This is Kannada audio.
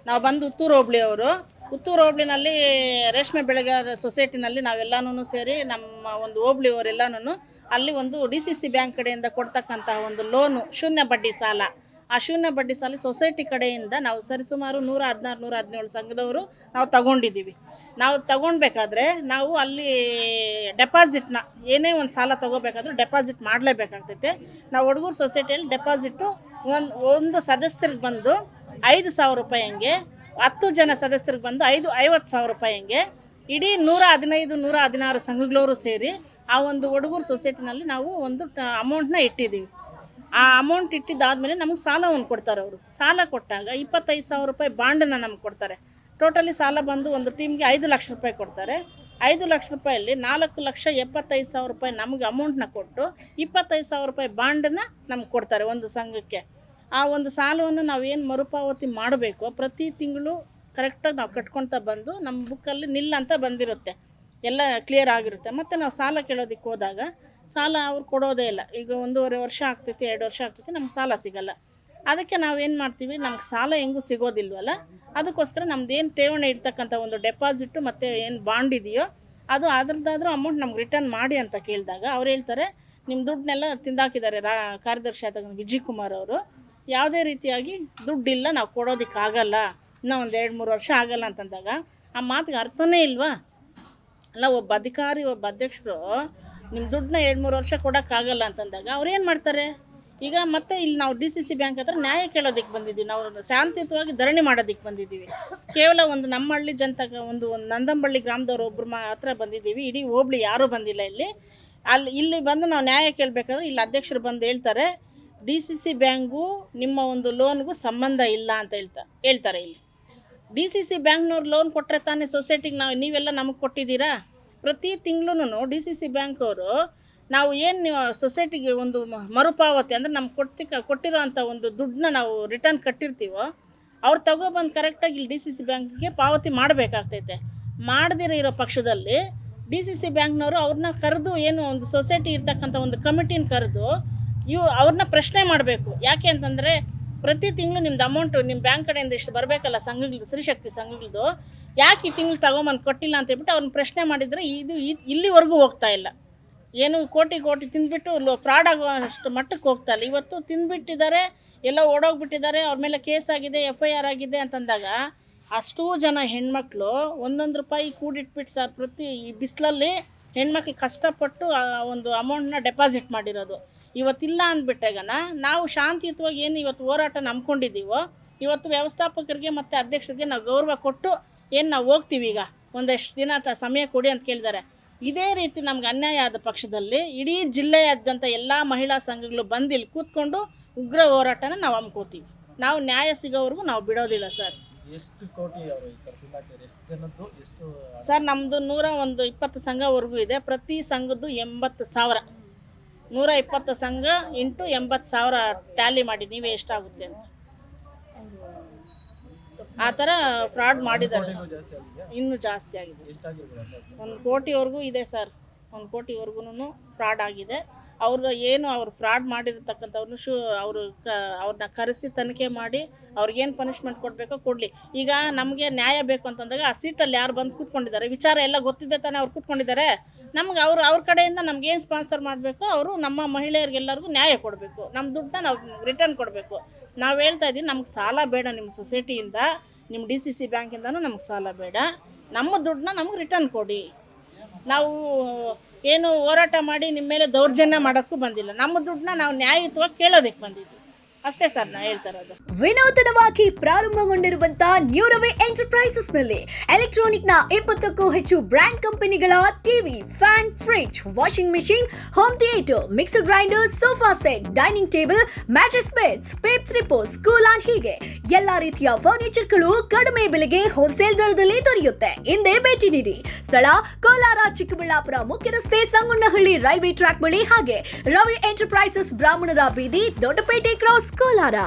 ನಾವು ಬಂದು ಉತ್ತೂರು ಹೋಬಳಿಯವರು. ಉತ್ತೂರು ಹೋಬಳಿನಲ್ಲಿ ರೇಷ್ಮೆ ಬೆಳೆಗಾರರ ಸೊಸೈಟಿನಲ್ಲಿ ನಾವೆಲ್ಲನೂ ಸೇರಿ ನಮ್ಮ ಒಂದು ಹೋಬಳಿಯವರೆಲ್ಲನೂ ಅಲ್ಲಿ ಒಂದು DCC ಬ್ಯಾಂಕ್ ಕಡೆಯಿಂದ ಕೊಡ್ತಕ್ಕಂತಹ ಒಂದು ಲೋನು ಶೂನ್ಯ ಬಡ್ಡಿ ಸಾಲ, ಆ ಶೂನ್ಯ ಬಡ್ಡಿ ಸಾಲ ಸೊಸೈಟಿ ಕಡೆಯಿಂದ ನಾವು ಸರಿಸುಮಾರು 116, 117 ಸಂಘದವರು ನಾವು ತಗೊಂಡಿದ್ದೀವಿ. ನಾವು ತಗೊಳ್ಬೇಕಾದ್ರೆ ನಾವು ಅಲ್ಲಿ ಡೆಪಾಸಿಟ್ನ ಏನೇ ಒಂದು ಸಾಲ ತೊಗೋಬೇಕಾದ್ರೂ ಡೆಪಾಸಿಟ್ ಮಾಡಲೇಬೇಕಾಗ್ತೈತೆ. ನಾವು ಒಡಗೂರು ಸೊಸೈಟಿಯಲ್ಲಿ ಡೆಪಾಸಿಟ್ಟು ಒಂದು ಸದಸ್ಯರಿಗೆ ಬಂದು 5,000 ರೂಪಾಯಿ ಹಂಗೆ, 10 ಜನ ಸದಸ್ಯರಿಗೆ ಬಂದು 50,000 ರೂಪಾಯಿ ಹಂಗೆ, ಇಡೀ 115, 116 ಸಂಘಗಳವರು ಸೇರಿ ಆ ಒಂದು ಒಡಗೂರು ಸೊಸೈಟಿನಲ್ಲಿ ನಾವು ಒಂದು ಅಮೌಂಟ್ನ ಇಟ್ಟಿದ್ದೀವಿ. ಆ ಅಮೌಂಟ್ ಇಟ್ಟಿದ್ದಾದಮೇಲೆ ನಮಗೆ ಸಾಲವನ್ನು ಕೊಡ್ತಾರೆ. ಅವರು ಸಾಲ ಕೊಟ್ಟಾಗ 25,000 ರೂಪಾಯಿ ಬಾಂಡನ್ನು ನಮ್ಗೆ ಕೊಡ್ತಾರೆ. ಟೋಟಲಿ ಸಾಲ ಬಂದು ಒಂದು ಟೀಮ್ಗೆ 5 ಲಕ್ಷ ರೂಪಾಯಿ ಕೊಡ್ತಾರೆ. 5 ಲಕ್ಷ ರೂಪಾಯಲ್ಲಿ 4,75,000 ರೂಪಾಯಿ ನಮಗೆ ಅಮೌಂಟ್ನ ಕೊಟ್ಟು 25,000 ರೂಪಾಯಿ ಬಾಂಡನ್ನು ನಮ್ಗೆ ಕೊಡ್ತಾರೆ ಒಂದು ಸಂಘಕ್ಕೆ. ಆ ಒಂದು ಸಾಲವನ್ನು ನಾವೇನು ಮರುಪಾವತಿ ಮಾಡಬೇಕು ಪ್ರತಿ ತಿಂಗಳು ಕರೆಕ್ಟಾಗಿ ನಾವು ಕಟ್ಕೊಳ್ತಾ ಬಂದು ನಮ್ಮ ಬುಕ್ಕಲ್ಲಿ ನಿಲ್ ಅಂತ ಬಂದಿರುತ್ತೆ, ಎಲ್ಲ ಕ್ಲಿಯರ್ ಆಗಿರುತ್ತೆ. ಮತ್ತು ನಾವು ಸಾಲ ಕೇಳೋದಕ್ಕೆ ಹೋದಾಗ ಸಾಲ ಅವ್ರು ಕೊಡೋದೇ ಇಲ್ಲ. ಈಗ 1.5 ವರ್ಷ ಆಗ್ತೈತಿ, 2 ವರ್ಷ ಆಗ್ತೈತಿ, ನಮ್ಗೆ ಸಾಲ ಸಿಗೋಲ್ಲ. ಅದಕ್ಕೆ ನಾವೇನು ಮಾಡ್ತೀವಿ, ನಮ್ಗೆ ಸಾಲ ಹೆಂಗೂ ಸಿಗೋದಿಲ್ವಲ್ಲ, ಅದಕ್ಕೋಸ್ಕರ ನಮ್ದೇನು ಠೇವಣಿ ಇರ್ತಕ್ಕಂಥ ಒಂದು ಡೆಪಾಸಿಟ್ಟು ಮತ್ತು ಏನು ಬಾಂಡ್ ಇದೆಯೋ ಅದು ಅದ್ರದ್ದಾದ್ರೂ ಅಮೌಂಟ್ ನಮ್ಗೆ ರಿಟರ್ನ್ ಮಾಡಿ ಅಂತ ಕೇಳಿದಾಗ ಅವ್ರು ಹೇಳ್ತಾರೆ, ನಿಮ್ಮ ದುಡ್ಡನ್ನೆಲ್ಲ ತಿಂದಾಕಿದ್ದಾರೆ ಕಾರ್ಯದರ್ಶಿ ಆದ ವಿಜಯ್ ಕುಮಾರ್ ಅವರು, ಯಾವುದೇ ರೀತಿಯಾಗಿ ದುಡ್ಡಿಲ್ಲ, ನಾವು ಕೊಡೋದಕ್ಕಾಗಲ್ಲ, ಇನ್ನೂ ಒಂದು 2-3 ವರ್ಷ ಆಗಲ್ಲ ಅಂತಂದಾಗ ಆ ಮಾತಿಗೆ ಅರ್ಥನೇ ಇಲ್ವಾ? ಅಲ್ಲ, ಒಬ್ಬ ಅಧಿಕಾರಿ, ಒಬ್ಬ ಅಧ್ಯಕ್ಷರು ನಿಮ್ಮ ದುಡ್ಡನ್ನ 2-3 ವರ್ಷ ಕೊಡೋಕ್ಕಾಗಲ್ಲ ಅಂತಂದಾಗ ಅವ್ರು ಏನು ಮಾಡ್ತಾರೆ? ಈಗ ಮತ್ತೆ ಇಲ್ಲಿ ನಾವು DCC ಬ್ಯಾಂಕ್ ಹತ್ರ ನ್ಯಾಯ ಕೇಳೋದಕ್ಕೆ ಬಂದಿದ್ದೀವಿ, ನಾವು ಶಾಂತಿಯುತವಾಗಿ ಧರಣಿ ಮಾಡೋದಕ್ಕೆ ಬಂದಿದ್ದೀವಿ. ಕೇವಲ ಒಂದು ನಮ್ಮ ಹಳ್ಳಿ ಜನತಾಗ ಒಂದು ನಂದಂಬಳ್ಳಿ ಗ್ರಾಮದವ್ರು ಒಬ್ಬರು ಹತ್ರ ಬಂದಿದ್ದೀವಿ, ಇಡೀ ಹೋಬಳಿ ಯಾರೂ ಬಂದಿಲ್ಲ ಇಲ್ಲಿ ಬಂದು ನಾವು ನ್ಯಾಯ ಕೇಳಬೇಕಾದ್ರೆ ಇಲ್ಲಿ ಅಧ್ಯಕ್ಷರು ಬಂದು ಹೇಳ್ತಾರೆ, DCC ಬ್ಯಾಂಕು ನಿಮ್ಮ ಒಂದು ಲೋನ್ಗೂ ಸಂಬಂಧ ಇಲ್ಲ ಅಂತ ಹೇಳ್ತಾರೆ. ಇಲ್ಲಿ DCC ಬ್ಯಾಂಕ್ನವ್ರು ಲೋನ್ ಕೊಟ್ಟರೆ ತಾನೇ ಸೊಸೈಟಿಗೆ ನೀವೆಲ್ಲ ನಮಗೆ ಕೊಟ್ಟಿದ್ದೀರಾ? ಪ್ರತಿ ತಿಂಗಳು DCC ಬ್ಯಾಂಕ್ ಅವರು ನಾವು ಏನು ಸೊಸೈಟಿಗೆ ಒಂದು ಮರುಪಾವತಿ ಅಂದರೆ ನಮ್ಗೆ ಕೊಟ್ಟಿರೋ ಅಂಥ ಒಂದು ದುಡ್ಡನ್ನ ನಾವು ರಿಟರ್ನ್ ಕಟ್ಟಿರ್ತೀವೋ ಅವ್ರು ತಗೊಬಂದು ಕರೆಕ್ಟಾಗಿ ಇಲ್ಲಿ DCC ಬ್ಯಾಂಕ್ಗೆ ಪಾವತಿ ಮಾಡಬೇಕಾಗ್ತೈತೆ. ಮಾಡದಿರೋ ಇರೋ ಪಕ್ಷದಲ್ಲಿ DCC ಬ್ಯಾಂಕ್ನವರು ಅವ್ರನ್ನ ಕರೆದು, ಏನು ಒಂದು ಸೊಸೈಟಿ ಇರ್ತಕ್ಕಂಥ ಒಂದು ಕಮಿಟಿನ ಕರೆದು ಅವ್ರನ್ನ ಪ್ರಶ್ನೆ ಮಾಡಬೇಕು. ಯಾಕೆ ಅಂತಂದರೆ ಪ್ರತಿ ತಿಂಗಳು ನಿಮ್ದು ಅಮೌಂಟು ನಿಮ್ಮ ಬ್ಯಾಂಕ್ ಕಡೆಯಿಂದ ಇಷ್ಟು ಬರಬೇಕಲ್ಲ ಸಂಘಗಳದ್ದು, ಸ್ತ್ರೀಶಕ್ತಿ ಸಂಘಗಳದ್ದು, ಯಾಕೆ ಈ ತಿಂಗಳು ತಗೊಂಬಂದು ಕೊಟ್ಟಿಲ್ಲ ಅಂತ ಹೇಳ್ಬಿಟ್ಟು ಅವ್ರನ್ನ ಪ್ರಶ್ನೆ ಮಾಡಿದರೆ ಇದು ಇಲ್ಲಿವರೆಗೂ ಹೋಗ್ತಾ ಇಲ್ಲ. ಏನು ಕೋಟಿ ತಿಂದುಬಿಟ್ಟು ಫ್ರಾಡ್ ಆಗುವಷ್ಟು ಮಟ್ಟಕ್ಕೆ ಹೋಗ್ತಾ ಇಲ್ಲ. ಇವತ್ತು ತಿಂದುಬಿಟ್ಟಿದ್ದಾರೆ, ಎಲ್ಲ ಓಡೋಗ್ಬಿಟ್ಟಿದ್ದಾರೆ, ಅವ್ರ ಮೇಲೆ ಕೇಸ್ ಆಗಿದೆ, FIR ಆಗಿದೆ ಅಂತಂದಾಗ ಅಷ್ಟೂ ಜನ ಹೆಣ್ಮಕ್ಳು 1 ರೂಪಾಯಿ ಕೂಡಿಟ್ಬಿಟ್ಟು ಸರ್, ಪ್ರತಿ ಈ ಬಿಸಿಲಲ್ಲಿ ಹೆಣ್ಮಕ್ಳು ಕಷ್ಟಪಟ್ಟು ಒಂದು ಅಮೌಂಟ್ನ ಡೆಪಾಸಿಟ್ ಮಾಡಿರೋದು ಇವತ್ತಿಲ್ಲ ಅಂದ್ಬಿಟ್ಟಾಗನ ನಾವು ಶಾಂತಿಯುತವಾಗಿ ಏನು ಇವತ್ತು ಹೋರಾಟ ನಂಬ್ಕೊಂಡಿದ್ದೀವೋ, ಇವತ್ತು ವ್ಯವಸ್ಥಾಪಕರಿಗೆ ಮತ್ತು ಅಧ್ಯಕ್ಷರಿಗೆ ನಾವು ಗೌರವ ಕೊಟ್ಟು ಏನು ನಾವು ಹೋಗ್ತೀವಿ. ಈಗ ಒಂದಷ್ಟು ದಿನ ಸಮಯ ಕೊಡಿ ಅಂತ ಕೇಳಿದ್ದಾರೆ. ಇದೇ ರೀತಿ ನಮ್ಗೆ ಅನ್ಯಾಯ ಆದ ಪಕ್ಷದಲ್ಲಿ ಇಡೀ ಜಿಲ್ಲೆಯಾದ್ಯಂತ ಎಲ್ಲ ಮಹಿಳಾ ಸಂಘಗಳು ಬಂದು ಇಲ್ಲಿ ಕೂತ್ಕೊಂಡು ಉಗ್ರ ಹೋರಾಟನ ನಾವು ಹಮ್ಕೋತೀವಿ. ನಾವು ನ್ಯಾಯ ಸಿಗೋವರೆಗೂ ನಾವು ಬಿಡೋದಿಲ್ಲ ಸರ್. ಎಷ್ಟು ಕೋಟಿ ಸರ್, ನಮ್ಮದು 120 ಸಂಘವರೆಗೂ ಇದೆ. ಪ್ರತಿ ಸಂಘದ್ದು 80,000, 120 ಸಂಘ ಇಂಟು 80,000 ಟ್ಯಾಲಿ ಮಾಡಿ ನೀವೇ ಎಷ್ಟಾಗುತ್ತೆ ಅಂತ. ಆ ಥರ ಫ್ರಾಡ್ ಮಾಡಿದ್ದಾರೆ. ಇನ್ನೂ ಜಾಸ್ತಿ ಆಗಿದೆ, 1 ಕೋಟಿವರೆಗೂ ಇದೆ ಸರ್. 1 ಕೋಟಿವರೆಗೂ ಫ್ರಾಡ್ ಆಗಿದೆ. ಅವ್ರು ಫ್ರಾಡ್ ಮಾಡಿರ್ತಕ್ಕಂಥವ್ರನ್ನ ಅವ್ರನ್ನ ಕರೆಸಿ ತನಿಖೆ ಮಾಡಿ ಅವ್ರಿಗೇನು ಪನಿಷ್ಮೆಂಟ್ ಕೊಡಬೇಕೋ ಕೊಡಲಿ. ಈಗ ನಮಗೆ ನ್ಯಾಯ ಬೇಕು ಅಂತಂದಾಗ ಆ ಸೀಟಲ್ಲಿ ಯಾರು ಬಂದು ಕೂತ್ಕೊಂಡಿದ್ದಾರೆ, ವಿಚಾರ ಎಲ್ಲ ಗೊತ್ತಿದೆ ತಾನೇ, ಅವ್ರು ಕೂತ್ಕೊಂಡಿದ್ದಾರೆ. ನಮ್ಗೆ ಅವ್ರ ಕಡೆಯಿಂದ ನಮ್ಗೇನು ಸ್ಪಾನ್ಸರ್ ಮಾಡಬೇಕು, ಅವರು ನಮ್ಮ ಮಹಿಳೆಯರಿಗೆಲ್ಲರಿಗೂ ನ್ಯಾಯ ಕೊಡಬೇಕು, ನಮ್ಮ ದುಡ್ಡನ್ನ ನಾವು ರಿಟರ್ನ್ ಕೊಡಬೇಕು. ನಾವು ಹೇಳ್ತಾ ಇದ್ದೀವಿ, ನಮ್ಗೆ ಸಾಲ ಬೇಡ ನಿಮ್ಮ ಸೊಸೈಟಿಯಿಂದ, ನಿಮ್ಮ DCC ಬ್ಯಾಂಕಿಂದನೂ ನಮ್ಗೆ ಸಾಲ ಬೇಡ, ನಮ್ಮ ದುಡ್ಡನ್ನ ನಮಗೆ ರಿಟರ್ನ್ ಕೊಡಿ. ನಾವು ಏನು ಹೋರಾಟ ಮಾಡಿ ನಿಮ್ಮ ಮೇಲೆ ದೌರ್ಜನ್ಯ ಮಾಡೋಕ್ಕೂ ಬಂದಿಲ್ಲ, ನಮ್ಮ ದುಡ್ಡನ್ನ ನಾವು ನ್ಯಾಯಯುತವಾಗಿ ಕೇಳೋದಕ್ಕೆ ಬಂದಿದ್ವಿ ಅಷ್ಟೇ ಸರ್. ನಾ ಹೇಳ್ತಾ ಇರೋದು ವಿನೂತನವಾಗಿ ಪ್ರಾರಂಭಗೊಂಡಿರುವಂತಹ ನ್ಯೂ ರವಿ ಎಂಟರ್ಪ್ರೈಸಸ್ ನಲ್ಲಿ ಎಲೆಕ್ಟ್ರಾನಿಕ್ ನ 20ಕ್ಕೂ ಹೆಚ್ಚು ಬ್ರಾಂಡ್ ಕಂಪನಿಗಳ TV, fan, fridge, washing machine, home theatre, mixer grinder, sofa set, dining table, mattress beds, Peps Repose, Kurlon, ಹೀಗೆ ಎಲ್ಲಾ ರೀತಿಯ ಫರ್ನಿಚರ್ ಗಳು ಕಡಿಮೆ ಬೆಲೆಗೆ ಹೋಲ್ಸೇಲ್ ದರದಲ್ಲಿ ದೊರೆಯುತ್ತೆ. ಹಿಂದೆ ಭೇಟಿ ನೀಡಿ. ಸ್ಥಳ ಕೋಲಾರ, ಚಿಕ್ಕಬಳ್ಳಾಪುರ ಮುಖ್ಯ ರಸ್ತೆ, ಸಂಗುಣ್ಣಹಳ್ಳಿ ರೈಲ್ವೆ ಟ್ರ್ಯಾಕ್ ಬಳಿ, ಹಾಗೆ ರವಿ ಎಂಟರ್ಪ್ರೈಸಸ್ ಬ್ರಾಹ್ಮಣರ ಬೀದಿ, ದೊಡ್ಡಪೇಟೆ ಕ್ರಾಸ್, ಕೋಲಾರ.